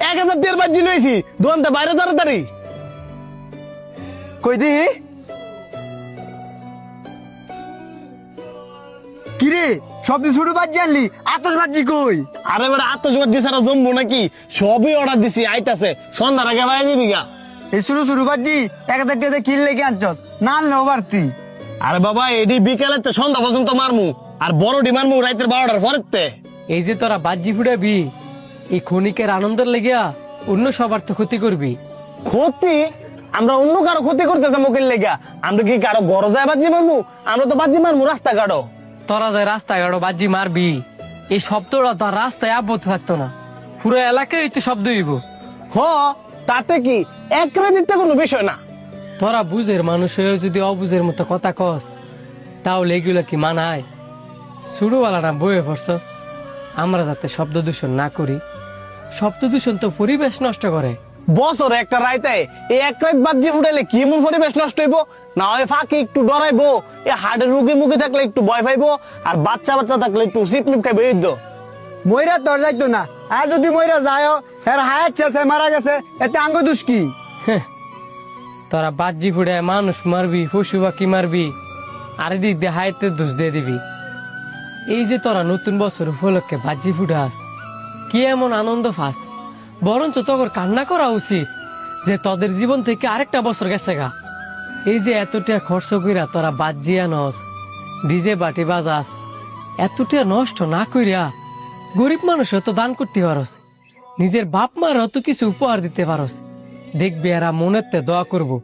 1000 টিয়ার বাজি লইছি দোকানতে বাইরে তাড়াতাড়ি কই দি কিরে সব তুই শুরু বাদ জানলি আতশবাজি কই? আরে বেটা আত্মসবাজি ছাড়া জমবো নাকি? সবই অর্ডার দিছি আইতাছে সন্ধ্যার আগে ভাই দিবি গা। এই শুরু বাজি 1000 টাকা কিল লেগে আনছস না আনলেও পারতি। আরে বাবা এডি বিকেলে সন্ধ্যা পর্যন্ত মারমু আর বড় ডি মারমু রাতের 12টার পরেতে। এই যে তোরা বাজি ফুটাবি এই ক্ষণিকের আনন্দের লেগিয়া অন্য সবার তো ক্ষতি করবি। ক্ষতি? আমরা অন্য কারো ক্ষতি করতেছে মুখের লেগা? আমরা কি কারো ঘর যায় বাজি মারমু? আমরা তো বাজি মারমু রাস্তা কাটো। তোরা যে রাস্তাঘাটও বাজি মারবি এই শব্দটা তো আর রাস্তায় আবদ্ধ থাকতো না, পুরো এলাকায় তো শব্দ হইব। হ তাতে কি একরে দিতে কোনো বিষয় না। তোরা বুঝের মানুষ হয়ে যদি অবুঝের মতো কথা কস তাহলে এগুলো কি মানায়? ছোটবেলা না বয়ে পড়ছস আমরা যাতে শব্দ দূষণ না করি। শব্দ দূষণ তো পরিবেশ নষ্ট করে। বছর একটা রাইতে এই এক রাত বাজি ফুটাইলে কি এমন পরিবেশ নষ্ট হইব? না হয় ফাঁকি একটু ডরাইবো, এ হাড়ের রুগী মুখে থাকলে একটু ভয় পাইবো, আর বাচ্চা থাকলে একটু সিপনিপ খাইবে এই তো। ময়রা তোর যাইতো না, আর যদি ময়রা যায় এর হায়াত শেষে মারা গেছে এতে আঙ্গ দুষ কি? হ্যাঁ, তোরা বাজি ফুড়ে মানুষ মারবি, পশু পাখি মারবি, আর এদিক দিয়ে হাইতে দোষ দিয়ে দিবি। এই যে তোরা নতুন বছর উপলক্ষে বাজি ফুটাস কি এমন আনন্দ ফাস, বরঞ্চ তোর কান্না করা উচিত যে তোদের জীবন থেকে আরেকটা বছর গেছে গা। এই যে এতটা খরচ কইরা তোরা বাজি আনস, ডিজে বাটি বাজাস, এতটা নষ্ট না কইরা গরিব মানুষ তো দান করতে পারস, নিজের বাপ মার তো কিছু উপহার দিতে পারস। দেখবি এরা মনেতে দোয়া করবো,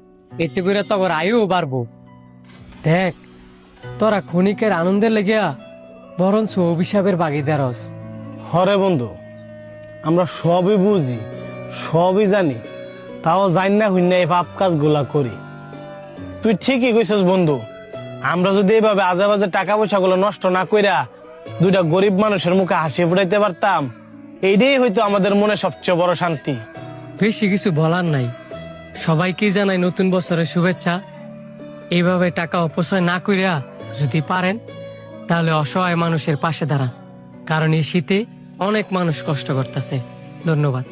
এতে করে তোর আয়ু বাড়বো। দেখ তোরা ক্ষণিকের আনন্দের লেগিয়া বরঞ্চ অভিশাপের বাগিদারস। হরে বন্ধু, আমরা সবই বুঝি, সবই জানি, তাও জানি না হইনা এই পাপ কাজ গুলা করি। তুই ঠিকই কইছিস বন্ধু, আমরা যদি এইভাবে আজে বাজে টাকা পয়সা গুলো নষ্ট না কইরা দুইটা গরিব মানুষের মুখে হাসি ফুটাইতে পারতাম, এইটাই হয়তো আমাদের মনে সবচেয়ে বড় শান্তি। বেশি কিছু বলার নাই, সবাইকে জানাই নতুন বছরের শুভেচ্ছা। এইভাবে টাকা অপচয় না কইরা যদি পারেন তাহলে অসহায় মানুষের পাশে দাঁড়ান, কারণ এই শীতে অনেক মানুষ কষ্ট করতেছে। ধন্যবাদ।